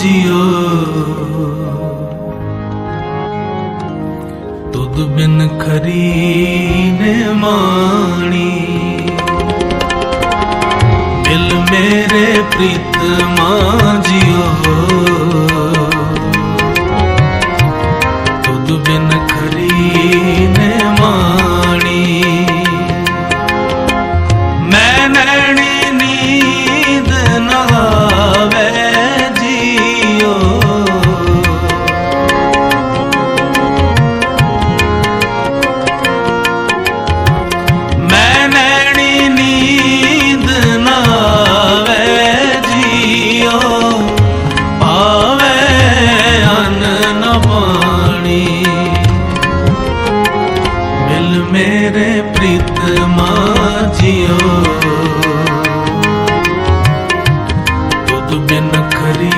जियो तुद बिन खरी ने माणी मिल मेरे प्रीतमा जियो तुद बिन खरी ने माणी मैं नैनी नींद न आवे जियो मैं नैनी नींद न आवे जियो पावे अन्न न पानी मिल मेरे प्रीतमा जियो तुद बिन खरी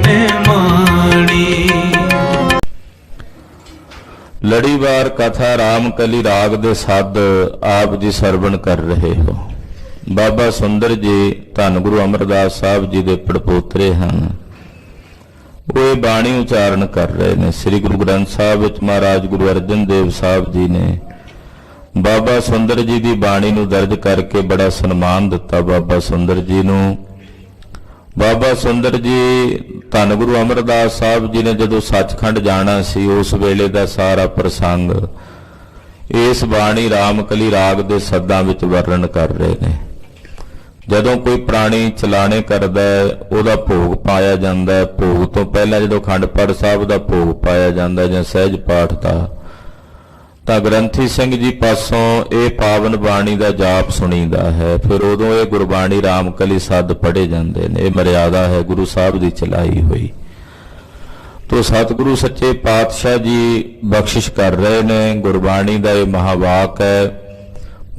ने माणी। ਲੜੀਵਾਰ ਕਥਾ ਰਾਮਕਲੀ ਰਾਗ ਦੇ ਸੱਦ ਆਪ ਜੀ ਸਰਵਣ ਕਰ ਰਹੇ ਹੋ। ਬਾਬਾ ਸੁੰਦਰ ਜੀ ਧੰਨ ਗੁਰੂ ਅਮਰਦਾਸ ਸਾਹਿਬ ਜੀ ਦੇ ਪੜਪੋਤਰੇ ਹਨ। ਉਹ ਇਹ ਬਾਣੀ ਉਚਾਰਨ ਕਰ ਰਹੇ ਨੇ। ਸ੍ਰੀ ਗੁਰੂ ਗ੍ਰੰਥ ਸਾਹਿਬ ਵਿੱਚ ਮਹਾਰਾਜ ਗੁਰੂ ਅਰਜਨ ਦੇਵ ਸਾਹਿਬ ਜੀ ਨੇ ਬਾਬਾ ਸੁੰਦਰ ਜੀ ਦੀ ਬਾਣੀ ਨੂੰ ਦਰਜ ਕਰਕੇ ਬੜਾ ਸਨਮਾਨ ਦਿੱਤਾ ਬਾਬਾ ਸੁੰਦਰ ਜੀ ਨੂੰ। ਬਾਬਾ ਸੁੰਦਰ ਜੀ ਧੰਨ ਗੁਰੂ ਅਮਰਦਾਸ ਸਾਹਿਬ ਜੀ ਨੇ ਜਦੋਂ ਸੱਚਖੰਡ ਜਾਣਾ ਸੀ ਉਸ ਵੇਲੇ ਦਾ ਸਾਰਾ ਪ੍ਰਸੰਗ ਇਸ ਬਾਣੀ ਰਾਮਕਲੀ ਰਾਗ ਦੇ ਸੱਦਾਂ ਵਿੱਚ ਵਰਣਨ ਕਰ ਰਹੇ ਨੇ। ਜਦੋਂ ਕੋਈ ਪ੍ਰਾਣੀ ਚਲਾਣੇ ਕਰਦਾ ਉਹਦਾ ਭੋਗ ਪਾਇਆ ਜਾਂਦਾ। ਭੋਗ ਤੋਂ ਪਹਿਲਾਂ ਜਦੋਂ ਅਖੰਡ ਪਾਠ ਸਾਹਿਬ ਦਾ ਭੋਗ ਪਾਇਆ ਜਾਂਦਾ ਜਾਂ ਸਹਿਜ ਪਾਠ ਦਾ, ਤਾਂ ਗ੍ਰੰਥੀ ਸਿੰਘ ਜੀ ਪਾਸੋਂ ਇਹ ਪਾਵਨ ਬਾਣੀ ਦਾ ਜਾਪ ਸੁਣੀਦਾ ਹੈ। ਫਿਰ ਉਦੋਂ ਇਹ ਗੁਰਬਾਣੀ ਰਾਮਕਲੀ ਸੱਦ ਪੜ੍ਹੇ ਜਾਂਦੇ ਨੇ। ਇਹ ਮਰਿਆਦਾ ਹੈ ਗੁਰੂ ਸਾਹਿਬ ਦੀ ਚਲਾਈ ਹੋਈ। ਤੋ ਸਤਿਗੁਰੂ ਸੱਚੇ ਪਾਤਸ਼ਾਹ ਜੀ ਬਖਸ਼ਿਸ਼ ਕਰ ਰਹੇ ਨੇ। ਗੁਰਬਾਣੀ ਦਾ ਇਹ ਮਹਾਵਾਕ ਹੈ।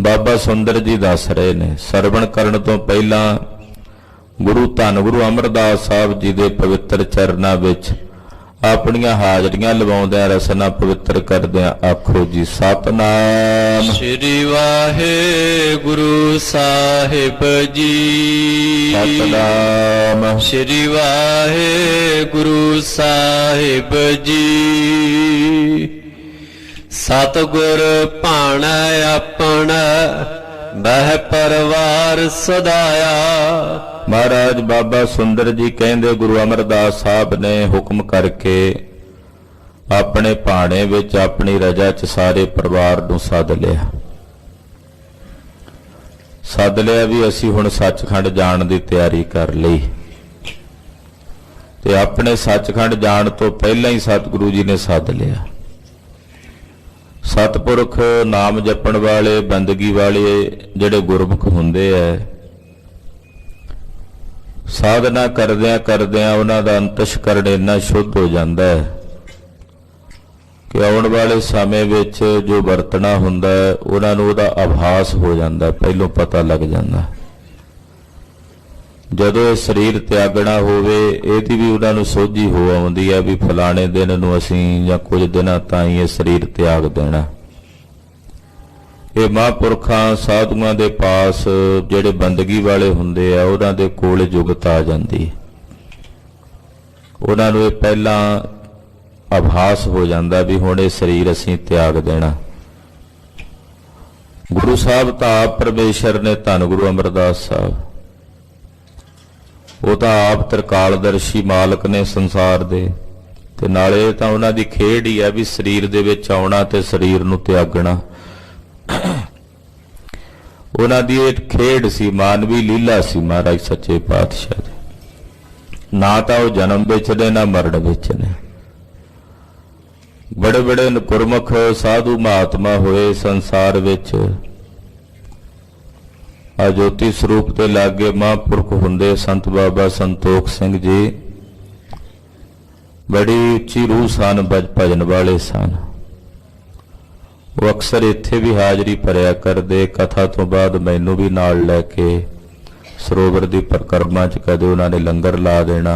ਬਾਬਾ ਸੁੰਦਰ ਜੀ ਦੱਸ ਰਹੇ ਨੇ। ਸਰਵਣ ਕਰਨ ਤੋਂ ਪਹਿਲਾਂ ਗੁਰੂ ਧੰਨ ਗੁਰੂ ਅਮਰਦਾਸ ਸਾਹਿਬ ਜੀ ਦੇ ਪਵਿੱਤਰ ਚਰਨਾਂ ਵਿੱਚ ਆਪਣੀਆਂ ਹਾਜ਼ਰੀਆਂ ਲਵਾਉਂਦਿਆਂ ਰਸਨਾ ਪਵਿੱਤਰ ਕਰਦਿਆਂ ਆਖੋ ਜੀ ਸਤਨਾਮ ਸ੍ਰੀ ਵਾਹਿਗੁਰੂ ਸਾਹਿਬ ਜੀ। ਸਤਨਾਮ ਸ੍ਰੀ ਵਾਹਿਗੁਰੂ ਸਾਹਿਬ ਜੀ। ਸਤਿਗੁਰ ਭਾਣਾ ਆਪਣਾ ਬਹਿ ਪਰਵਾਰ ਸਦਾਇਆ। ਮਹਾਰਾਜ ਬਾਬਾ ਸੁੰਦਰ ਜੀ ਕਹਿੰਦੇ ਗੁਰੂ ਅਮਰਦਾਸ ਸਾਹਿਬ ਨੇ ਹੁਕਮ ਕਰਕੇ ਆਪਣੇ ਭਾਣੇ ਵਿੱਚ ਆਪਣੀ ਰਜਾ 'ਚ ਸਾਰੇ ਪਰਿਵਾਰ ਨੂੰ ਸੱਦ ਲਿਆ ਵੀ ਅਸੀਂ ਹੁਣ ਸੱਚਖੰਡ ਜਾਣ ਦੀ ਤਿਆਰੀ ਕਰ ਲਈ। ਤੇ ਆਪਣੇ ਸੱਚਖੰਡ ਜਾਣ ਤੋਂ ਪਹਿਲਾਂ ਹੀ ਸਤਿਗੁਰੂ ਜੀ ਨੇ ਸੱਦ ਲਿਆ। ਸਤਿਪੁਰਖ ਨਾਮ ਜਪਣ ਵਾਲੇ ਬੰਦਗੀ ਵਾਲੇ ਜਿਹੜੇ ਗੁਰਮੁਖ ਹੁੰਦੇ ਐ, ਸਾਧਨਾ ਕਰਦਿਆਂ ਕਰਦਿਆਂ ਉਹਨਾਂ ਦਾ ਅੰਤਸ਼ਕਰਨ ਇੰਨਾ ਸ਼ੁੱਧ ਹੋ ਜਾਂਦਾ ਹੈ ਕਿ ਆਉਣ ਵਾਲੇ ਸਮੇਂ ਵਿੱਚ ਜੋ ਵਰਤਣਾ ਹੁੰਦਾ ਉਹਨਾਂ ਨੂੰ ਉਹਦਾ ਆਭਾਸ ਹੋ ਜਾਂਦਾ, ਪਹਿਲੋਂ ਪਤਾ ਲੱਗ ਜਾਂਦਾ। ਜਦੋਂ ਇਹ ਸਰੀਰ ਤਿਆਗਣਾ ਹੋਵੇ ਇਹਦੀ ਵੀ ਉਹਨਾਂ ਨੂੰ ਸੋਝੀ ਹੋ ਆਉਂਦੀ ਹੈ ਵੀ ਫਲਾਣੇ ਦਿਨ ਨੂੰ ਅਸੀਂ ਜਾਂ ਕੁਝ ਦਿਨਾਂ ਤਾਈਂ ਇਹ ਸਰੀਰ ਤਿਆਗ ਦੇਣਾ। ਇਹ ਮਹਾਂਪੁਰਖਾਂ ਸਾਧੂਆਂ ਦੇ ਪਾਸ ਜਿਹੜੇ ਬੰਦਗੀ ਵਾਲੇ ਹੁੰਦੇ ਆ ਉਹਨਾਂ ਦੇ ਕੋਲ ਜੁਗਤ ਆ ਜਾਂਦੀ। ਉਹਨਾਂ ਨੂੰ ਇਹ ਪਹਿਲਾਂ ਆਭਾਸ ਹੋ ਜਾਂਦਾ ਵੀ ਹੁਣ ਇਹ ਸਰੀਰ ਅਸੀਂ ਤਿਆਗ ਦੇਣਾ। ਗੁਰੂ ਸਾਹਿਬ ਤਾਂ ਆਪ ਪਰਮੇਸ਼ਰ ਨੇ ਧੰਨ ਗੁਰੂ ਅਮਰਦਾਸ ਸਾਹਿਬ, ਉਹ ਤਾਂ ਆਪ ਤ੍ਰਿਕਾਲਦਰਸ਼ੀ ਮਾਲਕ ਨੇ ਸੰਸਾਰ ਦੇ। ਤੇ ਨਾਲੇ ਤਾਂ ਉਹਨਾਂ ਦੀ ਖੇਡ ਹੀ ਆ ਵੀ ਸਰੀਰ ਦੇ ਵਿੱਚ ਆਉਣਾ ਤੇ ਸਰੀਰ ਨੂੰ ਤਿਆਗਣਾ। ਉਹਨਾਂ ਦੀ ਇਹ ਖੇਡ ਸੀ, ਮਾਨਵੀ ਲੀਲਾ ਸੀ ਮਹਾਰਾਜ ਸੱਚੇ ਪਾਤਸ਼ਾਹ ਦੀ। ਨਾ ਤਾਂ ਉਹ ਜਨਮ ਵਿੱਚ ਨੇ ਨਾ ਮਰਨ ਵਿੱਚ ਨੇ। ਬੜੇ ਬੜੇ ਗੁਰਮੁਖ ਸਾਧੂ ਮਹਾਤਮਾ ਹੋਏ ਸੰਸਾਰ ਵਿੱਚ। ਆ ਜੋਤੀ ਸਰੂਪ ਤੇ ਲਾਗੇ ਮਹਾਂਪੁਰਖ ਹੁੰਦੇ ਸੰਤ ਬਾਬਾ ਸੰਤੋਖ ਸਿੰਘ ਜੀ, ਬੜੀ ਉੱਚੀ ਰੂਹ ਸਨ, ਭਜਨ ਵਾਲੇ ਸਨ। ਉਹ ਅਕਸਰ ਇੱਥੇ ਵੀ ਹਾਜ਼ਰੀ ਭਰਿਆ ਕਰਦੇ। ਕਥਾ ਤੋਂ ਬਾਅਦ ਮੈਨੂੰ ਵੀ ਨਾਲ ਲੈ ਕੇ ਸਰੋਵਰ ਦੀ ਪਰਿਕਰਮਾ 'ਚ ਕਦੇ ਉਹਨਾਂ ਨੇ ਲੰਗਰ ਲਾ ਦੇਣਾ।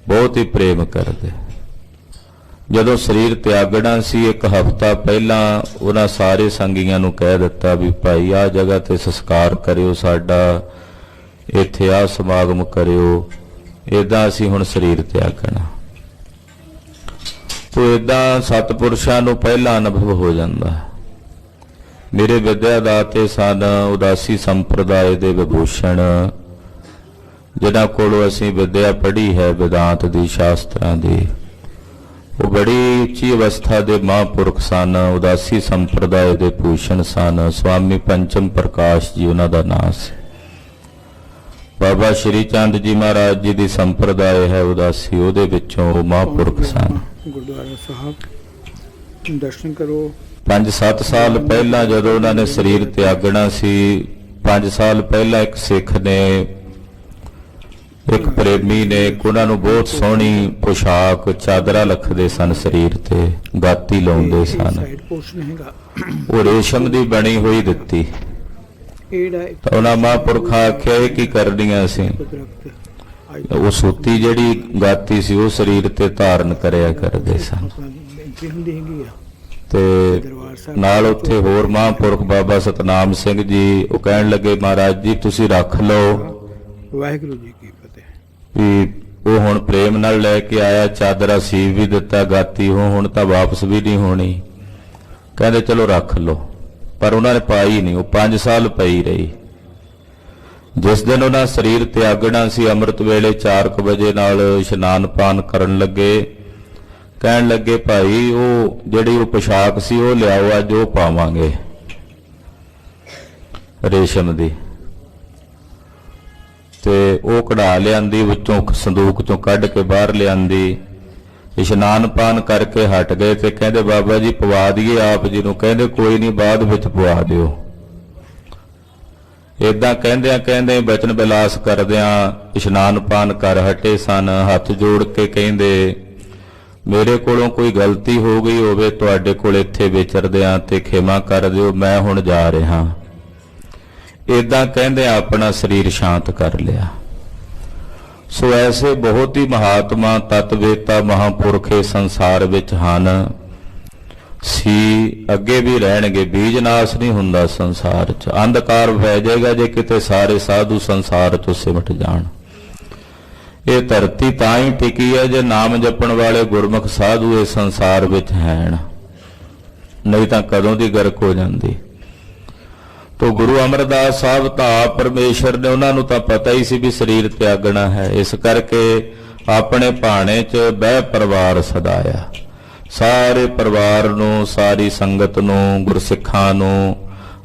ਬਹੁਤ ਹੀ ਪ੍ਰੇਮ ਕਰਦੇ। ਜਦੋਂ ਸਰੀਰ ਤਿਆਗਣਾ ਸੀ ਇੱਕ ਹਫ਼ਤਾ ਪਹਿਲਾਂ ਉਹਨਾਂ ਸਾਰੇ ਸੰਗੀਆਂ ਨੂੰ ਕਹਿ ਦਿੱਤਾ ਵੀ ਭਾਈ ਆਹ ਜਗ੍ਹਾ ਤੇ ਸੰਸਕਾਰ ਕਰਿਓ ਸਾਡਾ, ਇੱਥੇ ਆਹ ਸਮਾਗਮ ਕਰਿਓ। ਇਦਾਂ ਅਸੀਂ ਹੁਣ ਸਰੀਰ ਤਿਆਗਣਾ। ਤੋ ਇਦਾਂ ਸਤਿਪੁਰਸ਼ਾਂ ਨੂੰ ਪਹਿਲਾ ਅਨੁਭਵ ਹੋ ਜਾਂਦਾ। ਮੇਰੇ ਵਿਦਿਆ ਦਾਤੇ ਸਨ ਉਦਾਸੀ ਸੰਪਰਦਾਇ ਦੇ ਵਿਭੂਸ਼ਣ, ਜਿਨ੍ਹਾਂ ਕੋਲੋਂ ਅਸੀਂ ਵਿਦਿਆ ਪੜ੍ਹੀ ਹੈ ਵਿਦਾਂਤ ਦੀ, ਸ਼ਾਸਤਰਾਂ ਦੀ। ਉਹ ਬੜੀ ਉੱਚੀ ਅਵਸਥਾ ਦੇ ਮਹਾਂਪੁਰਖ ਸਨ, ਉਦਾਸੀ ਸੰਪਰਦਾਇ ਦੇ ਭੂਸ਼ਣ ਸਨ। ਸਵਾਮੀ ਪੰਚਮ ਪ੍ਰਕਾਸ਼ ਜੀ ਉਹਨਾਂ ਦਾ ਨਾਂ ਸੀ। ਬਾਬਾ ਸ਼੍ਰੀ ਚੰਦ ਜੀ ਮਹਾਰਾਜ ਜੀ ਦੀ ਸੰਪਰਦਾਇ ਹੈ ਉਦਾਸੀ, ਉਹਦੇ ਵਿੱਚੋਂ ਉਹ ਮਹਾਂਪੁਰਖ ਸਨ। ਗੁਰਦੁਆਰਾ ਸਾਹਿਬ ਦਰਸ਼ਨ ਕਰੋ। 5-7 ਸਾਲ ਪਹਿਲਾਂ ਜਦੋਂ ਉਹਨਾਂ ਨੇ ਸਰੀਰ ਤਿਆਗਣਾ ਸੀ, 5 ਸਾਲ ਪਹਿਲਾਂ ਇੱਕ ਸਿੱਖ ਨੇ, ਇੱਕ ਪ੍ਰੇਮੀ ਨੇ ਉਹਨਾਂ ਨੂੰ ਬਹੁਤ ਸੋਹਣੀ ਪੋਸ਼ਾਕ ਚਾਦਰਾ ਰੱਖਦੇ ਸਨ, ਸਰੀਰ ਤੇ ਗਾਤੀ ਲਾਉਂਦੇ ਸਨ। ਸਾਈਡ ਪੋਰਸ਼ਨ ਹੈਗਾ ਉਹ ਰੇਸ਼ਮ ਦੀ ਬਣੀ ਹੋਈ ਦਿੱਤੀ। ਤਾਂ ਉਹਨਾਂ ਮਹਾਂਪੁਰਖ ਆਖਿਆ ਇਹ ਕੀ ਕਰਨੀਆਂ ਸੀ? ਉਹ ਸੂਤੀ ਜਿਹੜੀ ਗਾਤੀ ਸੀ ਉਹ ਸਰੀਰ ਤੇ ਧਾਰਨ ਕਰਿਆ ਕਰਦੇ ਸਨ। ਤੇ ਨਾਲ ਉੱਥੇ ਹੋਰ ਮਹਾਂਪੁਰਖ ਬਾਬਾ ਸਤਨਾਮ ਸਿੰਘ ਜੀ, ਉਹ ਕਹਿਣ ਲੱਗੇ ਮਹਾਰਾਜ ਜੀ ਤੁਸੀਂ ਰੱਖ ਲਓ। ਵਾਹਿਗੁਰੂ ਜੀ ਕੀ ਫਤਿਹ। ਵੀ ਉਹ ਹੁਣ ਪ੍ਰੇਮ ਨਾਲ ਲੈ ਕੇ ਆਇਆ, ਚਾਦਰਾ ਸੀਵ ਵੀ ਦਿੱਤਾ, ਗਾਤੀ ਉਹ ਹੁਣ ਤਾਂ ਵਾਪਸ ਵੀ ਨਹੀਂ ਹੋਣੀ। ਕਹਿੰਦੇ ਚਲੋ ਰੱਖ ਲਓ, ਪਰ ਉਹਨਾਂ ਨੇ ਪਾਈ ਨਹੀਂ। ਉਹ 5 ਸਾਲ ਪਈ ਰਹੀ। ਜਿਸ ਦਿਨ ਉਹਨਾਂ ਸਰੀਰ ਤਿਆਗਣਾ ਸੀ, ਅੰਮ੍ਰਿਤ ਵੇਲੇ 4 ਵਜੇ ਨਾਲ ਇਸ਼ਨਾਨ ਪਾਨ ਕਰਨ ਲੱਗੇ। ਕਹਿਣ ਲੱਗੇ ਭਾਈ ਉਹ ਜਿਹੜੀ ਉਹ ਪੋਸ਼ਾਕ ਸੀ ਉਹ ਲਿਆਓ, ਅੱਜ ਉਹ ਪਾਵਾਂਗੇ ਰੇਸ਼ਮ ਦੀ। ਤੇ ਉਹ ਕਢਾ ਲਿਆਂਦੀ, ਵਿੱਚੋਂ ਸੰਦੂਕ ਚੋਂ ਕੱਢ ਕੇ ਬਾਹਰ ਲਿਆਂਦੀ। ਇਸ਼ਨਾਨ ਪਾਨ ਕਰਕੇ ਹਟ ਗਏ ਤੇ ਕਹਿੰਦੇ ਬਾਬਾ ਜੀ ਪਵਾ ਦਈਏ ਆਪ ਜੀ ਨੂੰ? ਕਹਿੰਦੇ ਕੋਈ ਨਹੀਂ, ਬਾਅਦ ਵਿੱਚ ਪਵਾ ਦਿਓ। ਏਦਾਂ ਕਹਿੰਦੇ ਬਚਨ ਬਿਲਾਸ ਕਰਦਿਆਂ ਇਸ਼ਨਾਨ ਪਾਨ ਕਰ ਹਟੇ ਸਨ। ਹੱਥ ਜੋੜ ਕੇ ਕਹਿੰਦੇ ਮੇਰੇ ਕੋਲੋਂ ਕੋਈ ਗਲਤੀ ਹੋ ਗਈ ਹੋਵੇ ਤੁਹਾਡੇ ਕੋਲ ਇੱਥੇ ਵਿਚਰਦਿਆਂ ਤੇ ਖਿਮਾ ਕਰ ਦਿਓ, ਮੈਂ ਹੁਣ ਜਾ ਰਿਹਾ। ਏਦਾਂ ਕਹਿੰਦੇ ਆਪਣਾ ਸਰੀਰ ਸ਼ਾਂਤ ਕਰ ਲਿਆ। ਸੋ ਐਸੇ ਬਹੁਤ ਹੀ ਮਹਾਤਮਾ ਤਤਵੇਤਾ ਮਹਾਂਪੁਰਖ ਇਸ ਸੰਸਾਰ ਵਿੱਚ ਹਨ ਸੀ, ਅੱਗੇ ਵੀ ਰਹਿਣਗੇ। ਬੀਜ ਨਾਸ ਨਹੀਂ ਹੁੰਦਾ ਸੰਸਾਰ 'ਚ, ਅੰਧਕਾਰ ਪੈ ਜਾਏਗਾ ਜੇ ਕਿਤੇ ਸਾਰੇ ਸਾਧੂ ਸੰਸਾਰ 'ਚੋਂ ਸਿਮਟ ਜਾਣ। ਇਹ ਧਰਤੀ ਤਾਂ ਹੀ ਟਿਕੀ ਹੈ ਜੇ ਨਾਮ ਜਪਣ ਵਾਲੇ ਗੁਰਮੁਖ ਸਾਧੂ ਇਸ ਸੰਸਾਰ ਵਿੱਚ ਹਨ, ਨਹੀਂ ਤਾਂ ਕਦੋਂ ਦੀ ਗਰਕ ਹੋ ਜਾਂਦੀ। ਤੋ ਗੁਰੂ ਅਮਰਦਾਸ ਸਾਹਿਬ ਤਾਂ ਆਪ ਪਰਮੇਸ਼ਰ ਨੇ, ਉਹਨਾਂ ਨੂੰ ਤਾਂ ਪਤਾ ਹੀ ਸੀ ਵੀ ਸਰੀਰ ਤਿਆਗਣਾ ਹੈ। ਇਸ ਕਰਕੇ ਆਪਣੇ ਭਾਣੇ 'ਚ ਬਹਿ ਪਰਿਵਾਰ ਸਦਾਇਆ। ਸਾਰੇ ਪਰਿਵਾਰ ਨੂੰ, ਸਾਰੀ ਸੰਗਤ ਨੂੰ, ਗੁਰਸਿੱਖਾਂ ਨੂੰ,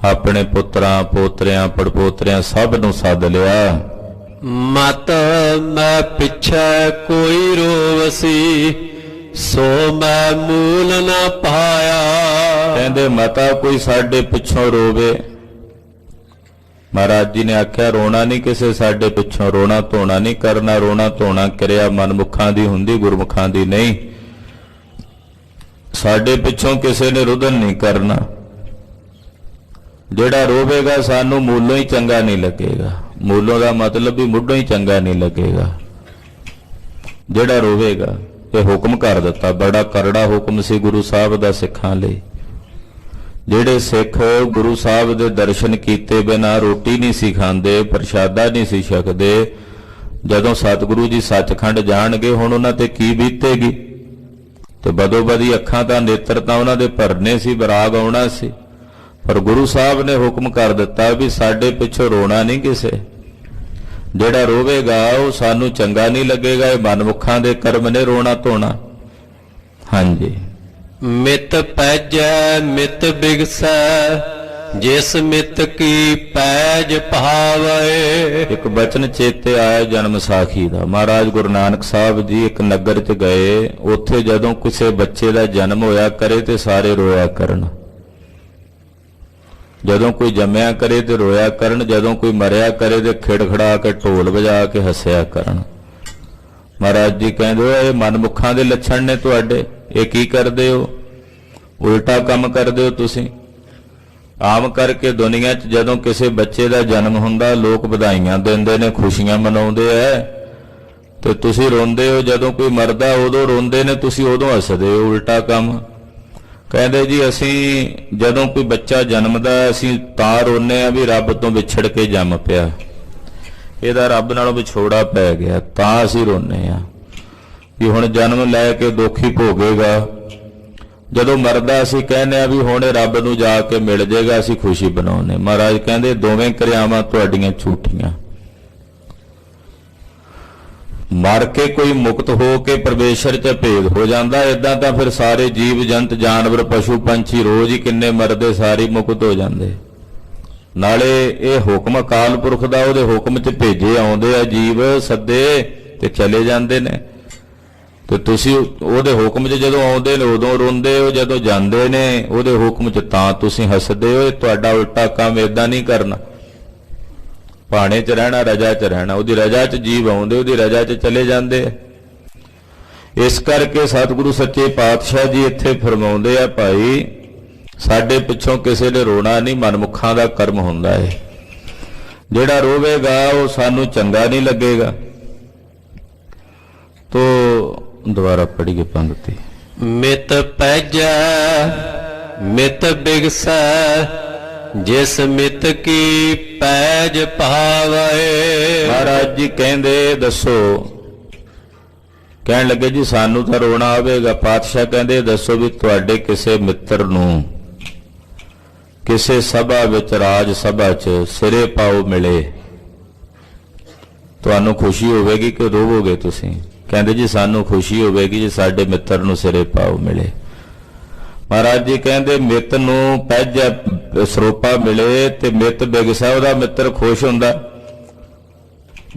ਆਪਣੇ ਪੁੱਤਰਾਂ ਪੋਤਰਿਆਂ ਪੜਪੋਤਰਿਆਂ ਸਭ ਨੂੰ ਸੱਦ ਲਿਆ। ਮਤ ਮੈਂ ਪਿੱਛੇ ਕੋਈ ਰੋਵਸੀ, ਸੋ ਮੈਂ ਮੂਲ ਨਾ ਪਾਇਆ। ਕਹਿੰਦੇ ਮਤਾ ਕੋਈ ਸਾਡੇ ਪਿੱਛੋਂ ਰੋਵੇ। ਮਹਾਰਾਜ ਜੀ ਨੇ ਆਖਿਆ ਰੋਣਾ ਨਹੀਂ ਕਿਸੇ ਸਾਡੇ ਪਿੱਛੋਂ, ਰੋਣਾ ਧੋਣਾ ਨਹੀਂ ਕਰਨਾ। ਰੋਣਾ ਧੋਣਾ ਕਿਰਿਆ ਮਨਮੁਖਾਂ ਦੀ ਹੁੰਦੀ, ਗੁਰਮੁਖਾਂ ਦੀ ਨਹੀਂ। ਸਾਡੇ ਪਿੱਛੋਂ ਕਿਸੇ ਨੇ ਰੁਦਨ ਨਹੀਂ ਕਰਨਾ। ਜਿਹੜਾ ਰੋਵੇਗਾ ਸਾਨੂੰ ਮੂਲੋਂ ਹੀ ਚੰਗਾ ਨਹੀਂ ਲੱਗੇਗਾ। ਮੂਲੋਂ ਦਾ ਮਤਲਬ ਵੀ ਮੁੱਢੋਂ ਹੀ ਚੰਗਾ ਨਹੀਂ ਲੱਗੇਗਾ। ਜਿਹੜਾ ਰੋਵੇਗਾ, ਇਹ ਹੁਕਮ ਕਰ ਦਿੱਤਾ, ਬੜਾ ਕਰੜਾ ਹੁਕਮ ਸੀ ਗੁਰੂ ਸਾਹਿਬ ਦਾ ਸਿੱਖਾਂ ਲਈ। ਜਿਹੜੇ ਸਿੱਖ ਗੁਰੂ ਸਾਹਿਬ ਦੇ ਦਰਸ਼ਨ ਕੀਤੇ ਬਿਨਾਂ ਰੋਟੀ ਨਹੀਂ ਸੀ ਖਾਂਦੇ, ਪ੍ਰਸ਼ਾਦਾ ਨਹੀਂ ਸੀ ਛਕਦੇ, ਜਦੋਂ ਸਤਿਗੁਰੂ ਜੀ ਸੱਚਖੰਡ ਜਾਣਗੇ ਹੁਣ ਉਹਨਾਂ ਤੇ ਕੀ ਬੀਤੇਗੀ। ਤੇ ਬਦੋ ਬਦੀ ਅੱਖਾਂ ਤਾਂ ਨੇਤਰ ਤਾਂ ਉਹਨਾਂ ਦੇ ਭਰਨੇ ਸੀ, ਵਿਰਾਗ ਆਉਣਾ ਸੀ। ਪਰ ਗੁਰੂ ਸਾਹਿਬ ਨੇ ਹੁਕਮ ਕਰ ਦਿੱਤਾ ਵੀ ਸਾਡੇ ਪਿੱਛੋਂ ਰੋਣਾ ਨਹੀਂ ਕਿਸੇ। ਜਿਹੜਾ ਰੋਵੇਗਾ ਉਹ ਸਾਨੂੰ ਚੰਗਾ ਨਹੀਂ ਲੱਗੇਗਾ। ਇਹ ਮਨਮੁਖਾਂ ਦੇ ਕਰਮ ਨੇ ਰੋਣਾ ਧੋਣਾ। ਹਾਂਜੀ। ਮਿਤ ਪੈਜੈ ਮਿਤ ਬਿਗਸੈ, ਜਿਸ ਮਿਤ ਕੀ ਪੈਜ ਭਾਵੇ। ਇੱਕ ਬਚਨ ਚੇਤੇ ਆਇਆ ਜਨਮ ਸਾਖੀ ਦਾ। ਮਹਾਰਾਜ ਗੁਰੂ ਨਾਨਕ ਸਾਹਿਬ ਜੀ ਇੱਕ ਨਗਰ 'ਚ ਗਏ। ਉੱਥੇ ਜਦੋਂ ਕਿਸੇ ਬੱਚੇ ਦਾ ਜਨਮ ਹੋਇਆ ਕਰੇ ਤੇ ਸਾਰੇ ਰੋਇਆ ਕਰਨ। ਜਦੋਂ ਕੋਈ ਜੰਮਿਆ ਕਰੇ ਤੇ ਰੋਇਆ ਕਰਨ, ਜਦੋਂ ਕੋਈ ਮਰਿਆ ਕਰੇ ਤੇ ਖਿੜਖੜਾ ਕੇ ਢੋਲ ਵਜਾ ਕੇ ਹੱਸਿਆ ਕਰਨ। ਮਹਾਰਾਜ ਜੀ ਕਹਿੰਦੇ ਇਹ ਮਨਮੁਖਾਂ ਦੇ ਲੱਛਣ ਨੇ ਤੁਹਾਡੇ, ਇਹ ਕੀ ਕਰਦੇ ਹੋ? ਉਲਟਾ ਕੰਮ ਕਰਦੇ ਹੋ ਤੁਸੀਂ। ਆਮ ਕਰਕੇ ਦੁਨੀਆ 'ਚ ਜਦੋਂ ਕਿਸੇ ਬੱਚੇ ਦਾ ਜਨਮ ਹੁੰਦਾ ਲੋਕ ਵਧਾਈਆਂ ਦਿੰਦੇ ਨੇ, ਖੁਸ਼ੀਆਂ ਮਨਾਉਂਦੇ ਐ, ਤੇ ਤੁਸੀਂ ਰੋਂਦੇ ਹੋ। ਜਦੋਂ ਕੋਈ ਮਰਦਾ ਉਦੋਂ ਰੋਂਦੇ ਨੇ, ਤੁਸੀਂ ਉਦੋਂ ਹੱਸਦੇ ਹੋ। ਉਲਟਾ ਕੰਮ। ਕਹਿੰਦੇ ਜੀ ਅਸੀਂ ਜਦੋਂ ਕੋਈ ਬੱਚਾ ਜਨਮਦਾ ਅਸੀਂ ਤਾਂ ਰੋਂਦੇ ਆ ਵੀ ਰੱਬ ਤੋਂ ਵਿਛੜ ਕੇ ਜੰਮ ਪਿਆ। ਇਹਦਾ ਰੱਬ ਨਾਲੋਂ ਵਿਛੋੜਾ ਪੈ ਗਿਆ, ਤਾਂ ਅਸੀਂ ਰੋਨੇ ਆ ਵੀ ਹੁਣ ਜਨਮ ਲੈ ਕੇ ਦੁੱਖ ਹੀ ਭੋਗੇਗਾ। ਜਦੋਂ ਮਰਦਾ ਅਸੀਂ ਕਹਿੰਦੇ ਆ ਵੀ ਹੁਣ ਇਹ ਰੱਬ ਨੂੰ ਜਾ ਕੇ ਮਿਲ ਜਾਏਗਾ, ਅਸੀਂ ਖੁਸ਼ੀ ਬਣਾਉਂਦੇ। ਮਹਾਰਾਜ ਕਹਿੰਦੇ ਦੋਵੇਂ ਕਿਰਿਆਵਾਂ ਤੁਹਾਡੀਆਂ ਝੂਠੀਆਂ। ਮਰ ਕੇ ਕੋਈ ਮੁਕਤ ਹੋ ਕੇ ਪਰਮੇਸ਼ਰ 'ਚ ਭੇਦ ਹੋ ਜਾਂਦਾ, ਇਦਾਂ ਤਾਂ ਫਿਰ ਸਾਰੇ ਜੀਵ ਜੰਤ ਜਾਨਵਰ ਪਸ਼ੂ ਪੰਛੀ ਰੋਜ਼ ਹੀ ਕਿੰਨੇ ਮਰਦੇ, ਸਾਰੇ ਮੁਕਤ ਹੋ ਜਾਂਦੇ। ਨਾਲੇ ਇਹ ਹੁਕਮ ਅਕਾਲ ਪੁਰਖ ਦਾ, ਉਹਦੇ ਹੁਕਮ 'ਚ ਭੇਜੇ ਆਉਂਦੇ ਆ ਜੀਵ, ਸੱਦੇ ਤੇ ਚਲੇ ਜਾਂਦੇ ਨੇ। ਤੇ ਤੁਸੀਂ ਉਹਦੇ ਹੁਕਮ 'ਚ ਜਦੋਂ ਆਉਂਦੇ ਨੇ ਉਦੋਂ ਰੋਂਦੇ ਹੋ, ਜਦੋਂ ਜਾਂਦੇ ਨੇ ਉਹਦੇ ਹੁਕਮ 'ਚ ਤਾਂ ਤੁਸੀਂ ਹੱਸਦੇ ਹੋ। ਤੁਹਾਡਾ ਉਲਟਾ ਕੰਮ ਏਦਾਂ ਨਹੀਂ ਕਰਨਾ। ਭਾਣੇ 'ਚ ਰਹਿਣਾ, ਰਜਾ 'ਚ ਰਹਿਣਾ। ਉਹਦੀ ਰਜਾ 'ਚ ਜੀਵ ਆਉਂਦੇ, ਉਹਦੀ ਰਜਾ 'ਚ ਚਲੇ ਜਾਂਦੇ। ਇਸ ਕਰਕੇ ਸਤਿਗੁਰੂ ਸੱਚੇ ਪਾਤਸ਼ਾਹ ਜੀ ਇੱਥੇ ਫਰਮਾਉਂਦੇ ਆ, ਭਾਈ ਸਾਡੇ ਪਿੱਛੋਂ ਕਿਸੇ ਨੇ ਰੋਣਾ ਨਹੀਂ, ਮਨਮੁਖਾਂ ਦਾ ਕਰਮ ਹੁੰਦਾ ਹੈ। ਜਿਹੜਾ ਰੋਵੇਗਾ ਉਹ ਸਾਨੂੰ ਚੰਗਾ ਨਹੀਂ ਲੱਗੇਗਾ। ਤੋ ਦੁਬਾਰਾ ਪੜ੍ਹੀਏ ਪੰਕਤੀ। ਮਿਤ ਪੈਜੈ ਮਿਤ ਬਿਗਸੈ, ਜਿਸ ਮਿਤ ਕੀ ਪੈਜ ਭਾਵੈ। ਮਹਾਰਾਜ ਜੀ ਕਹਿੰਦੇ ਦੱਸੋ, ਕਹਿਣ ਲੱਗੇ ਜੀ ਸਾਨੂੰ ਤਾਂ ਰੋਣਾ ਆਵੇਗਾ। ਪਾਤਸ਼ਾਹ ਕਹਿੰਦੇ ਦੱਸੋ ਵੀ ਤੁਹਾਡੇ ਕਿਸੇ ਮਿੱਤਰ ਨੂੰ ਕਿਸੇ ਸਭਾ ਵਿੱਚ, ਰਾਜ ਸਭਾ 'ਚ ਸਿਰੇ ਪਾਉ ਮਿਲੇ, ਤੁਹਾਨੂੰ ਖੁਸ਼ੀ ਹੋਵੇਗੀ ਕਿ ਰੋਵੋਗੇ ਤੁਸੀਂ? ਕਹਿੰਦੇ ਜੀ ਸਾਨੂੰ ਖੁਸ਼ੀ ਹੋਵੇਗੀ ਜੇ ਸਾਡੇ ਮਿੱਤਰ ਨੂੰ ਸਿਰੇ ਪਾਉ ਮਿਲੇ। ਮਹਾਰਾਜ ਜੀ ਕਹਿੰਦੇ ਮਿੱਤ ਨੂੰ ਪੈਜ ਸਰੋਪਾ ਮਿਲੇ ਤੇ ਮਿੱਤ ਬਿਗਸਾ, ਉਹਦਾ ਮਿੱਤਰ ਖੁਸ਼ ਹੁੰਦਾ।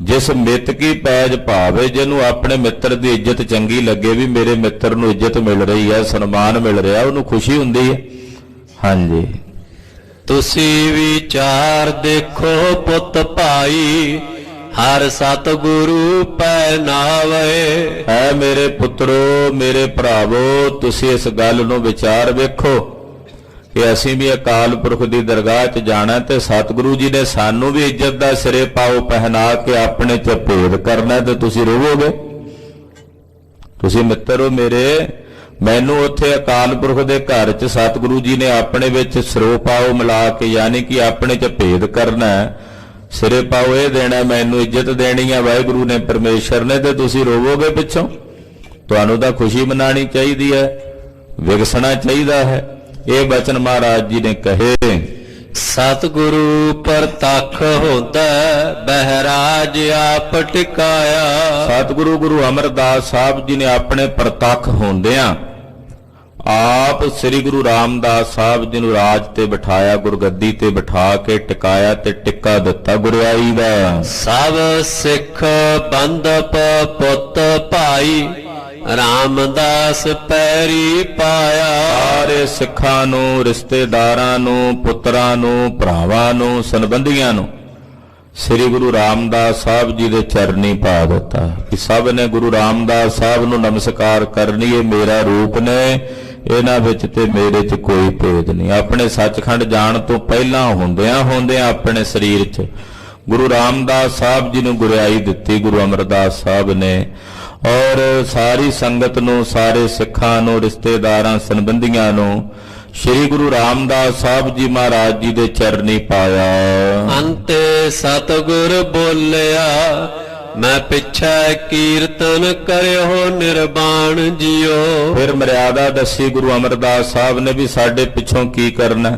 ਜਿਸ ਮਿੱਤ ਕੀ ਪੈਜ ਭਾਵੇ, ਜਿਹਨੂੰ ਆਪਣੇ ਮਿੱਤਰ ਦੀ ਇੱਜ਼ਤ ਚੰਗੀ ਲੱਗੇ, ਵੀ ਮੇਰੇ ਮਿੱਤਰ ਨੂੰ ਇੱਜ਼ਤ ਮਿਲ ਰਹੀ ਹੈ, ਸਨਮਾਨ ਮਿਲ ਰਿਹਾ, ਉਹਨੂੰ ਖੁਸ਼ੀ ਹੁੰਦੀ ਹੈ। ਹਾਂਜੀ, ਤੁਸੀਂ ਵਿਚਾਰ ਦੇਖੋ ਪੁੱਤ ਭਾਈ, ਹਰ ਸਤਿਗੁਰੂ ਪੈ ਨਾਵੇ। ਹੈ ਮੇਰੇ ਪੁੱਤਰੋ, ਮੇਰੇ ਭਰਾਵੋ, ਤੁਸੀਂ ਇਸ ਗੱਲ ਨੂੰ ਵਿਚਾਰ ਵੇਖੋ ਕਿ ਅਸੀਂ ਵੀ ਅਕਾਲ ਪੁਰਖ ਦੀ ਦਰਗਾਹ 'ਚ ਜਾਣਾ ਤੇ ਸਤਿਗੁਰੂ ਜੀ ਨੇ ਸਾਨੂੰ ਵੀ ਇੱਜ਼ਤ ਦਾ ਸਿਰੇ ਪਾਉ ਪਹਿਨਾ ਕੇ ਆਪਣੇ 'ਚ ਭੇਦ ਕਰਨਾ, ਤੇ ਤੁਸੀਂ ਰੋਵੋਗੇ। ਤੁਸੀਂ ਮਿੱਤਰੋ ਮੇਰੇ, ਮੈਨੂੰ ਉੱਥੇ ਅਕਾਲ ਪੁਰਖ ਦੇ ਘਰ 'ਚ ਸਤਿਗੁਰੂ ਜੀ ਨੇ ਆਪਣੇ ਵਿੱਚ ਸਿਰੋ ਪਾਉ ਮਿਲਾ ਕੇ, ਯਾਨੀ ਕਿ ਆਪਣੇ 'ਚ ਭੇਦ ਕਰਨਾ, ਸਿਰੇ ਪਾਉ ਇਹ ਦੇਣਾ, ਮੈਨੂੰ ਇੱਜ਼ਤ ਦੇਣੀ ਹੈ ਵਾਹਿਗੁਰੂ ਨੇ, ਪਰਮੇਸ਼ਰ ਨੇ, ਤੇ ਤੁਸੀਂ ਰੋਵੋਗੇ ਪਿੱਛੋਂ। ਤੁਹਾਨੂੰ ਤਾਂ ਖੁਸ਼ੀ ਮਨਾਣੀ ਚਾਹੀਦੀ ਹੈ, ਵਿਗਸਣਾ ਚਾਹੀਦਾ ਹੈ। ਇਹ ਬਚਨ ਮਹਾਰਾਜ ਜੀ ਨੇ ਕਹੇ। ਸਤਿਗੁਰੂ ਪ੍ਰਤੱਖ ਹੁੰਦਾ, ਬਹਿਰਾਜ ਆਪ ਟਿਕਾਇਆ। ਸਤਿਗੁਰੂ ਗੁਰੂ ਅਮਰਦਾਸ ਸਾਹਿਬ ਜੀ ਨੇ ਆਪਣੇ ਪ੍ਰਤੱਖ ਹੁੰਦਿਆਂ ਆਪ ਸ੍ਰੀ ਗੁਰੂ ਰਾਮਦਾਸ ਸਾਹਿਬ ਜੀ ਨੂੰ ਰਾਜ ਤੇ ਬਿਠਾਇਆ, ਗੁਰਗੱਦੀ ਤੇ ਬਿਠਾ ਕੇ ਟਿਕਾਇਆ ਤੇ ਟਿੱਕਾ ਦਿੱਤਾ ਗੁਰਿਆਈ ਦਾ। ਸਭ ਸਿੱਖ ਬੰਦਪ ਪੁੱਤ ਭਾਈ, ਰਾਮਦਾਸ ਪੈਰੀ ਪਾਇਆ। ਸਾਰੇ ਸਿੱਖਾਂ ਨੂੰ, ਰਿਸ਼ਤੇਦਾਰਾਂ ਨੂੰ, ਪੁੱਤਰਾਂ ਨੂੰ, ਭਰਾਵਾਂ ਨੂੰ, ਸੰਬੰਧੀਆਂ ਨੂੰ ਸ੍ਰੀ ਗੁਰੂ ਰਾਮਦਾਸ ਸਾਹਿਬ ਜੀ ਦੇ ਚਰਨੀ ਪਾ ਦਿੱਤਾ ਕਿ ਸਭ ਨੇ ਗੁਰੂ ਰਾਮਦਾਸ ਸਾਹਿਬ ਨੂੰ ਨਮਸਕਾਰ ਕਰਨੀ। ਇਹ ਮੇਰਾ ਰੂਪ ਨੇ, ਇਹਨਾਂ ਵਿੱਚ ਤੇ ਮੇਰੇ 'ਚ ਕੋਈ ਭੇਦ ਨਹੀਂ। ਆਪਣੇ ਸੱਚਖੰਡ ਜਾਣ ਤੋਂ ਪਹਿਲਾਂ ਹੁੰਦਿਆਂ ਆਪਣੇ ਸਰੀਰ 'ਚ ਗੁਰੂ ਰਾਮਦਾਸ ਸਾਹਿਬ ਜੀ ਨੂੰ ਗੁਰਿਆਈ ਦਿੱਤੀ ਗੁਰੂ ਅਮਰਦਾਸ ਸਾਹਿਬ ਨੇ, ਔਰ ਸਾਰੀ ਸੰਗਤ ਨੂੰ, ਸਾਰੇ ਸਿੱਖਾਂ ਨੂੰ, ਰਿਸ਼ਤੇਦਾਰਾਂ, ਸੰਬੰਧੀਆਂ ਨੂੰ ਸ਼੍ਰੀ ਗੁਰੂ ਰਾਮਦਾਸ ਸਾਹਿਬ ਜੀ ਮਹਾਰਾਜ ਜੀ ਦੇ ਚਰਨੀ ਪਾਇਆ। ਅੰਤੇ ਸਤਿਗੁਰ ਬੋਲਿਆ, ਮੈਂ ਪਿੱਛੇ ਕੀਰਤਨ ਕਰਿਓ ਨਿਰਵਾਣ ਜੀਓ। ਫਿਰ ਮਰਿਆਦਾ ਦੱਸੀ ਗੁਰੂ ਅਮਰਦਾਸ ਸਾਹਿਬ ਨੇ ਵੀ ਸਾਡੇ ਪਿੱਛੋਂ ਕੀ ਕਰਨਾ।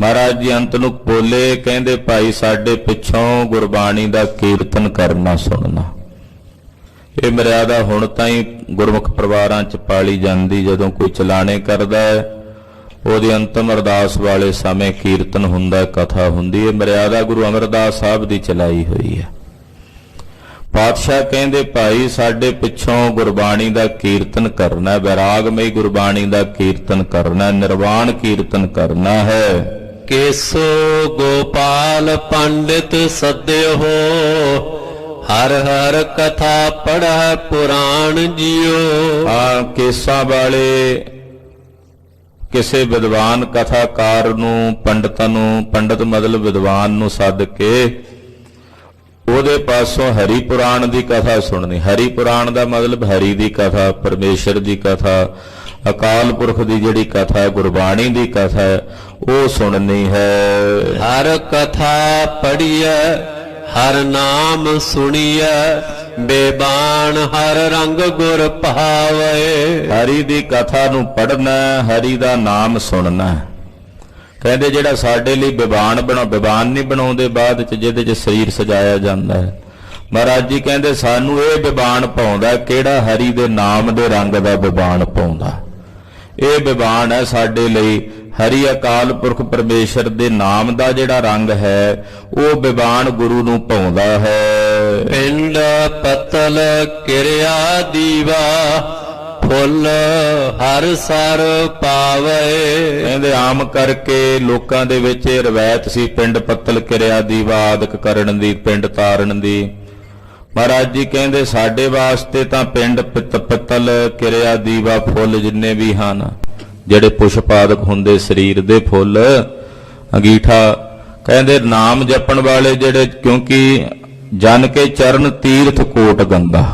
ਮਹਾਰਾਜ ਜੀ ਅੰਤ ਨੂੰ ਬੋਲੇ, ਕਹਿੰਦੇ ਭਾਈ ਸਾਡੇ ਪਿੱਛੋਂ ਗੁਰਬਾਣੀ ਦਾ ਕੀਰਤਨ ਕਰਨਾ, ਸੁਣਨਾ। ਇਹ ਮਰਿਆਦਾ ਹੁਣ ਤਾਈਂ ਗੁਰਮੁਖ ਪਰਿਵਾਰਾਂ 'ਚ ਪਾਲੀ ਜਾਂਦੀ। ਜਦੋਂ ਕੋਈ ਚਲਾਣੇ ਕਰਦਾ ਹੈ ਉਹਦੀ ਅੰਤਮ ਅਰਦਾਸ ਵਾਲੇ ਸਮੇਂ ਕੀਰਤਨ ਹੁੰਦਾ, ਕਥਾ ਹੁੰਦੀ ਹੈ। ਮਰਿਆਦਾ ਗੁਰੂ ਅਮਰਦਾਸ ਸਾਹਿਬ ਦੀ ਚਲਾਈ ਹੋਈ ਹੈ। ਪਾਤਸ਼ਾਹ ਕਹਿੰਦੇ ਭਾਈ ਸਾਡੇ ਪਿੱਛੋਂ ਗੁਰਬਾਣੀ ਦਾ ਕੀਰਤਨ ਕਰਨਾ, ਵੈਰਾਗਮਈ ਗੁਰਬਾਣੀ ਦਾ ਕੀਰਤਨ ਕਰਨਾ, ਨਿਰਵਾਣ ਕੀਰਤਨ ਕਰਨਾ ਹੈ। ਕੇਸੋ ਗੋਪਾਲ ਪੰਡਿਤ ਸੱਦਿਓ, ਹਰ ਹਰ ਕਥਾ ਪੜ੍ਹ ਪੁਰਾਣ ਜੀਓ। ਕੇਸਾਂ ਵਾਲੇ ਕਿਸੇ ਵਿਦਵਾਨ ਕਥਾਕਾਰ ਨੂੰ, ਪੰਡਤਾਂ ਨੂੰ, ਪੰਡਤ ਮਤਲਬ ਵਿਦਵਾਨ ਨੂੰ ਸੱਦ ਕੇ ਉਹਦੇ ਪਾਸੋਂ ਹਰੀ ਪੁਰਾਣ ਦੀ ਕਥਾ ਸੁਣਨੀ। ਹਰੀ ਪੁਰਾਣ ਦਾ ਮਤਲਬ ਹਰੀ ਦੀ ਕਥਾ, ਪਰਮੇਸ਼ਰ ਦੀ ਕਥਾ, ਅਕਾਲ ਪੁਰਖ ਦੀ ਜਿਹੜੀ ਕਥਾ ਹੈ, ਗੁਰਬਾਣੀ ਦੀ ਕਥਾ ਹੈ, ਉਹ ਸੁਣਨੀ ਹੈ। ਹਰ ਕਥਾ ਪੜ੍ਹੀਐ ਹਰ ਨਾਮ ਸੁਣੀਐ ਬੇਬਾਨ ਹਰ ਰੰਗ ਗੁਰ ਭਾਵੈ। ਹਰੀ ਦੀ ਕਥਾ ਨੂੰ ਪੜ੍ਹਨਾ, ਹਰੀ ਦਾ ਨਾਮ ਸੁਣਨਾ। ਕਹਿੰਦੇ ਜਿਹੜਾ ਸਾਡੇ ਲਈ ਬਿਬਾਨ ਨਹੀਂ ਬਣਾਉਂਦੇ ਬਾਅਦ ਚ, ਜਿਹਦੇ ਚ ਸਰੀਰ ਸਜਾਇਆ ਜਾਂਦਾ ਹੈ। ਮਹਾਰਾਜ ਜੀ ਕਹਿੰਦੇ ਸਾਨੂੰ ਇਹ ਬਿਬਾਨ ਪਾਉਂਦਾ ਕਿਹੜਾ ਹਰੀ ਦੇ ਨਾਮ ਦੇ ਰੰਗ ਦਾ ਬਿਬਾਨ ਪਾਉਂਦਾ। ਇਹ ਬਿਬਾਨ ਹੈ ਸਾਡੇ ਲਈ। ਹਰੀ ਅਕਾਲ ਪੁਰਖ ਪਰਮੇਸ਼ਰ ਦੇ ਨਾਮ ਦਾ ਜਿਹੜਾ ਰੰਗ ਹੈ ਉਹ ਬਿਬਾਨ ਗੁਰੂ ਨੂੰ ਪਾਉਂਦਾ ਹੈ। ਪਿੰਡ ਪਤਲ ਕਿਰਿਆ ਦੀਵਾ ਫੁੱਲ ਹਰ ਸਰ ਪਾਵੇ। ਕਹਿੰਦੇ ਆਮ ਕਰਕੇ ਲੋਕਾਂ ਦੇ ਵਿੱਚ ਇਹ ਰਵਾਇਤ ਸੀ ਪਿੰਡ ਪੱਤਲ ਕਿਰਿਆ ਦੀਵਾ ਆਦਿਕ ਕਰਨ ਦੀ, ਪਿੰਡ ਤਾਰਨ ਦੀ। ਮਹਾਰਾਜ ਜੀ ਕਹਿੰਦੇ ਸਾਡੇ ਵਾਸਤੇ ਤਾਂ ਪਿੰਡ ਪੱਤਲ ਕਿਰਿਆ ਦੀਵਾ ਫੁੱਲ ਜਿੰਨੇ ਵੀ ਹਨ, ਜਿਹੜੇ ਪੁਸ਼ਪ ਆਦਿਕ ਹੁੰਦੇ ਸਰੀਰ ਦੇ ਫੁੱਲ, ਅੰਗੀਠਾ, ਕਹਿੰਦੇ ਨਾਮ ਜਪਣ ਵਾਲੇ ਜਿਹੜੇ, ਕਿਉਂਕਿ ਜਨ ਕੇ ਚਰਨ ਤੀਰਥ ਕੋਟ ਗੰਗਾ,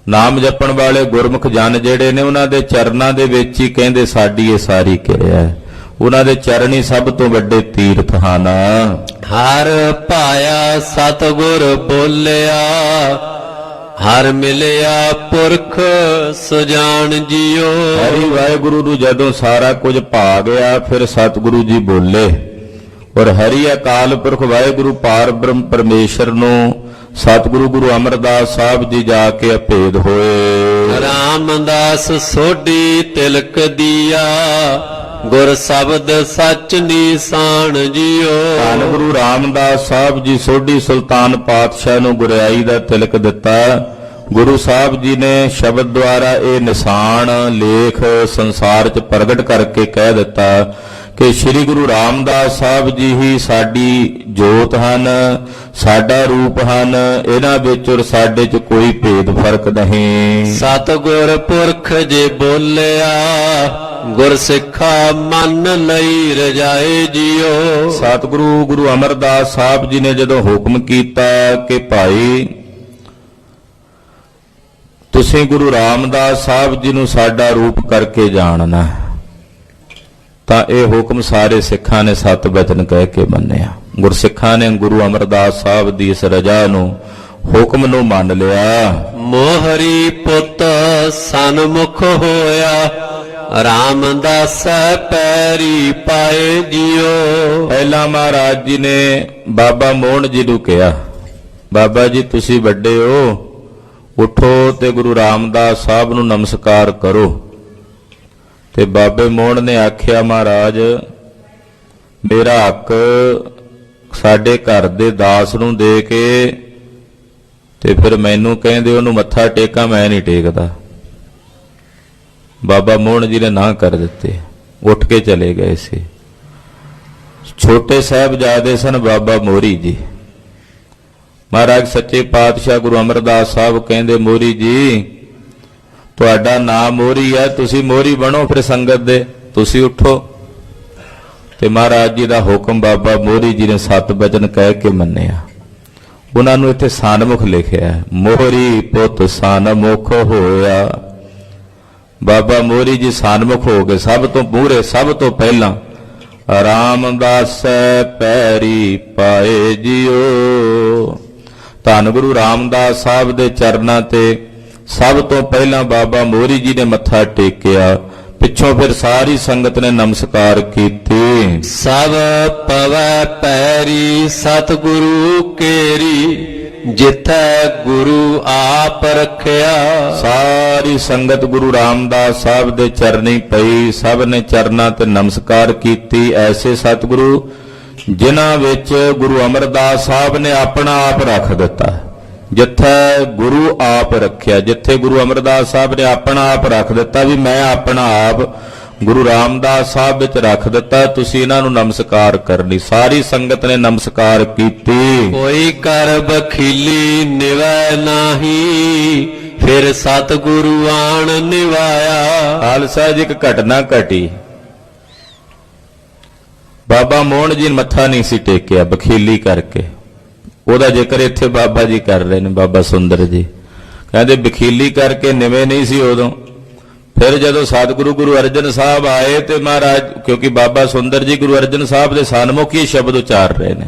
ਨਾਮ ਜਪਣ ਵਾਲੇ ਗੁਰਮੁਖ ਜਨ ਜਿਹੜੇ ਨੇ ਉਹਨਾਂ ਦੇ ਚਰਨਾਂ ਦੇ ਵਿੱਚ ਹੀ ਕਹਿੰਦੇ ਸਾਡੀ ਇਹ ਸਾਰੀ ਕਿਰਿਆ ਹੈ। ਉਹਨਾਂ ਦੇ ਚਰਨ ਹੀ ਸਭ ਤੋਂ ਵੱਡੇ ਤੀਰਥ ਹਨ। ਹਰ ਭਾਇਆ ਸਤਿਗੁਰ ਬੋਲਿਆ ਹਰ ਮਿਲਿਆ ਪੁਰਖ ਸੁਜਾਨ ਜੀਓ। ਹਰੀ ਵਾਹਿਗੁਰੂ ਨੂੰ ਜਦੋਂ ਸਾਰਾ ਕੁਝ ਭਾ ਗਿਆ ਫਿਰ ਸਤਿਗੁਰੂ ਜੀ ਬੋਲੇ, ਔਰ ਹਰੀ ਅਕਾਲ ਪੁਰਖ ਵਾਹਿਗੁਰੂ ਪਾਰ ਬ੍ਰਹਮ ਪਰਮੇਸ਼ਰ ਨੂੰ ਸਤਿਗੁਰੂ ਗੁਰੂ ਅਮਰਦਾਸ ਸਾਹਿਬ ਜੀ ਜਾ ਕੇ ਅਭੇਦ ਹੋਏ। ਰਾਮਦਾਸ ਸੋਢੀ ਤਿਲਕ ਦੀਆ ਗੁਰ ਸ਼ਬਦ ਸੱਚ ਨੀਸਾਨ ਜੀਓ। ਧੰਨ ਗੁਰੂ ਰਾਮਦਾਸ ਸਾਹਿਬ ਜੀ ਸੋਢੀ ਸੁਲਤਾਨ ਪਾਤਸ਼ਾਹ ਨੂੰ ਗੁਰਿਆਈ ਦਾ ਤਿਲਕ ਦਿੱਤਾ। ਗੁਰੂ ਸਾਹਿਬ ਜੀ ਨੇ ਸ਼ਬਦ ਦੁਆਰਾ ਇਹ ਨਿਸ਼ਾਨ ਲੇਖ ਸੰਸਾਰ 'ਚ ਪ੍ਰਗਟ ਕਰਕੇ ਕਹਿ ਦਿੱਤਾ ਕਿ ਸ੍ਰੀ ਗੁਰੂ ਰਾਮਦਾਸ ਸਾਹਿਬ ਜੀ ਹੀ ਸਾਡੀ ਜੋਤ ਹਨ, ਸਾਡਾ ਰੂਪ ਹਨ। ਇਹਨਾਂ ਵਿੱਚ ਔਰ ਸਾਡੇ 'ਚ ਕੋਈ ਭੇਦ ਫਰਕ ਨਹੀਂ। ਸਤਿਗੁਰ ਪੁਰਖ ਜੇ ਬੋਲਿਆ ਗੁਰ ਸਿੱਖਾ ਮੰਨ ਲਈ ਰਜਾਏ ਜੀਓ। ਸਤਿਗੁਰੂ ਗੁਰੂ ਅਮਰਦਾਸ ਸਾਹਿਬ ਜੀ ਨੇ ਜਦੋਂ ਹੁਕਮ ਕੀਤਾ ਕਿ ਭਾਈ ਤੁਸੀਂ ਗੁਰੂ ਰਾਮਦਾਸ ਸਾਹਿਬ ਜੀ ਨੂੰ ਸਾਡਾ ਰੂਪ ਕਰਕੇ ਜਾਣਨਾ, ਤਾਂ ਇਹ ਹੁਕਮ ਸਾਰੇ ਸਿੱਖਾਂ ਨੇ ਸਤ ਬਚਨ ਕਹਿ ਕੇ ਮੰਨਿਆ। ਗੁਰਸਿੱਖਾਂ ਨੇ ਗੁਰੂ ਅਮਰਦਾਸ ਸਾਹਿਬ ਦੀ ਇਸ ਰਜਾ ਨੂੰ, ਹੁਕਮ ਨੂੰ ਮੰਨ ਲਿਆ। ਮੋਹਰੀ ਪੁੱਤ ਸਨਮੁਖ ਹੋਇਆ ਰਾਮਦਾਸ ਪੈਰੀ ਪਾਏ ਜੀਓ। ਪਹਿਲਾਂ ਮਹਾਰਾਜ ਜੀ ਨੇ ਬਾਬਾ ਮੋਹਨ ਜੀ ਨੂੰ ਕਿਹਾ, ਬਾਬਾ ਜੀ ਤੁਸੀਂ ਵੱਡੇ ਹੋ, ਉਠੋ ਤੇ ਗੁਰੂ ਰਾਮਦਾਸ ਸਾਹਿਬ ਨੂੰ ਨਮਸਕਾਰ ਕਰੋ। ਤੇ ਬਾਬੇ ਮੋਹਨ ਨੇ ਆਖਿਆ ਮਹਾਰਾਜ ਮੇਰਾ ਹੱਕ ਸਾਡੇ ਘਰ ਦੇ ਦਾਸ ਨੂੰ ਦੇ ਕੇ ਤੇ ਫਿਰ ਮੈਨੂੰ ਕਹਿੰਦੇ ਉਹਨੂੰ ਮੱਥਾ ਟੇਕਾਂ, ਮੈਂ ਨਹੀਂ ਟੇਕਦਾ। ਬਾਬਾ ਮੋਹਨ ਜੀ ਨੇ ਨਾ ਕਰ ਦਿੱਤੇ, ਉੱਠ ਕੇ ਚਲੇ ਗਏ ਸੀ। ਛੋਟੇ ਸਾਹਿਬਜ਼ਾਦੇ ਸਨ ਬਾਬਾ ਮੋਹਰੀ ਜੀ। ਮਹਾਰਾਜ ਸੱਚੇ ਪਾਤਸ਼ਾਹ ਗੁਰੂ ਅਮਰਦਾਸ ਸਾਹਿਬ ਕਹਿੰਦੇ ਮੋਹਰੀ ਜੀ ਤੁਹਾਡਾ ਨਾਮ ਮੋਹਰੀ ਹੈ, ਤੁਸੀਂ ਮੋਹਰੀ ਬਣੋ ਫਿਰ ਸੰਗਤ ਦੇ, ਤੁਸੀਂ ਉਠੋ। ਤੇ ਮਹਾਰਾਜ ਜੀ ਦਾ ਹੁਕਮ ਬਾਬਾ ਮੋਹਰੀ ਜੀ ਨੇ ਸਤ ਬਚਨ ਕਹਿ ਕੇ ਮੰਨਿਆ। ਉਹਨਾਂ ਨੂੰ ਇੱਥੇ ਸਨਮੁਖ ਲਿਖਿਆ, ਮੋਹਰੀ ਪੁੱਤ ਸਨਮੁਖ ਹੋਇਆ। ਬਾਬਾ ਮੋਹਰੀ ਜੀ ਸਨਮੁਖ ਹੋ ਗਏ, ਸਭ ਤੋਂ ਮੂਹਰੇ, ਸਭ ਤੋਂ ਪਹਿਲਾਂ ਰਾਮਦਾਸ ਪੈਰੀ ਪਾਏ ਜੀਓ। ਧੰਨ ਗੁਰੂ ਰਾਮਦਾਸ ਸਾਹਿਬ ਦੇ ਚਰਨਾਂ ਤੇ ਸਭ ਤੋਂ ਪਹਿਲਾਂ ਬਾਬਾ ਮੋਹਰੀ ਜੀ ਨੇ ਮੱਥਾ ਟੇਕਿਆ, ਪਿੱਛੋਂ ਫਿਰ ਸਾਰੀ ਸੰਗਤ ਨੇ ਨਮਸਕਾਰ ਕੀਤੀ। ਸਭ ਪਵੈ ਪੈਰੀ ਸਤਿਗੁਰੂ ਕੇਰੀ ਜਿੱਥੈ ਗੁਰੂ ਆਪ ਰੱਖਿਆ। ਸਾਰੀ ਸੰਗਤ ਗੁਰੂ ਰਾਮਦਾਸ ਸਾਹਿਬ ਦੇ ਚਰਨੀ ਪਈ, ਸਭ ਨੇ ਚਰਨਾਂ ਤੇ ਨਮਸਕਾਰ ਕੀਤੀ। ਐਸੇ ਸਤਿਗੁਰੂ ਜਿਨ੍ਹਾਂ ਵਿੱਚ ਗੁਰੂ ਅਮਰਦਾਸ ਸਾਹਿਬ ਨੇ ਆਪਣਾ ਆਪ ਰੱਖ ਦਿੱਤਾ, ਜਿੱਥੇ ਗੁਰੂ ਆਪ ਰੱਖਿਆ, ਜਿੱਥੇ ਗੁਰੂ ਅਮਰਦਾਸ ਸਾਹਿਬ ਨੇ ਆਪਣਾ ਆਪ ਰੱਖ ਦਿੱਤਾ ਵੀ ਮੈਂ ਆਪਣਾ ਆਪ ਗੁਰੂ ਰਾਮਦਾਸ ਸਾਹਿਬ ਵਿੱਚ ਰੱਖ ਦਿੱਤਾ, ਤੁਸੀਂ ਇਹਨਾਂ ਨੂੰ ਨਮਸਕਾਰ ਕਰਨੀ। ਸਾਰੀ ਸੰਗਤ ਨੇ ਨਮਸਕਾਰ ਕੀਤੀ। ਕੋਈ ਕਰ ਬਖੀਲੀ ਨਿਵੈ ਨਾਹੀ ਫਿਰ ਸਤਿਗੁਰੂ ਆਣ ਨਿਵਾਇਆ। ਖਾਲਸਾ ਜੀ ਇੱਕ ਘਟਨਾ ਘਟੀ। ਬਾਬਾ ਮੋਹਨ ਜੀ ਨੇ ਮੱਥਾ ਨਹੀਂ ਸੀ ਟੇਕਿਆ ਬਖੀਲੀ ਕਰਕੇ, ਉਹਦਾ ਜ਼ਿਕਰ ਇੱਥੇ ਬਾਬਾ ਜੀ ਕਰ ਰਹੇ ਨੇ। ਬਾਬਾ ਸੁੰਦਰ ਜੀ ਕਹਿੰਦੇ ਬਖੀਲੀ ਕਰਕੇ ਨਿਵੇਂ ਨਹੀਂ ਸੀ ਉਦੋਂ। ਫਿਰ ਜਦੋਂ ਸਤਿਗੁਰੂ ਗੁਰੂ ਅਰਜਨ ਸਾਹਿਬ ਆਏ ਤੇ ਮਹਾਰਾਜ, ਕਿਉਂਕਿ ਬਾਬਾ ਸੁੰਦਰ ਜੀ ਗੁਰੂ ਅਰਜਨ ਸਾਹਿਬ ਦੇ ਸਨਮੁਖ ਹੀ ਸ਼ਬਦ ਉਚਾਰ ਰਹੇ ਨੇ,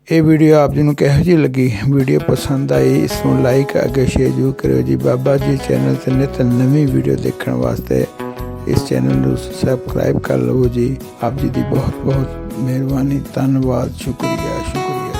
ਇਹ ਵੀਡੀਓ ਆਪ ਜੀ ਨੂੰ ਕਿਹੋ ਜਿਹੀ ਲੱਗੀ? ਵੀਡੀਓ ਪਸੰਦ ਆਈ ਇਸ ਨੂੰ ਲਾਈਕ ਅੱਗੇ ਸ਼ੇਅਰ ਜ਼ਰੂਰ ਕਰਿਓ ਜੀ। ਬਾਬਾ ਜੀ ਚੈਨਲ 'ਤੇ ਨਿਤ ਨਵੀਂ ਵੀਡੀਓ ਦੇਖਣ ਵਾਸਤੇ ਇਸ ਚੈਨਲ ਨੂੰ ਸਬਸਕ੍ਰਾਈਬ ਕਰ ਲਵੋ ਜੀ। ਆਪ ਜੀ ਦੀ ਬਹੁਤ ਬਹੁਤ ਮਿਹਰਬਾਨੀ। ਧੰਨਵਾਦ। ਸ਼ੁਕਰੀਆ।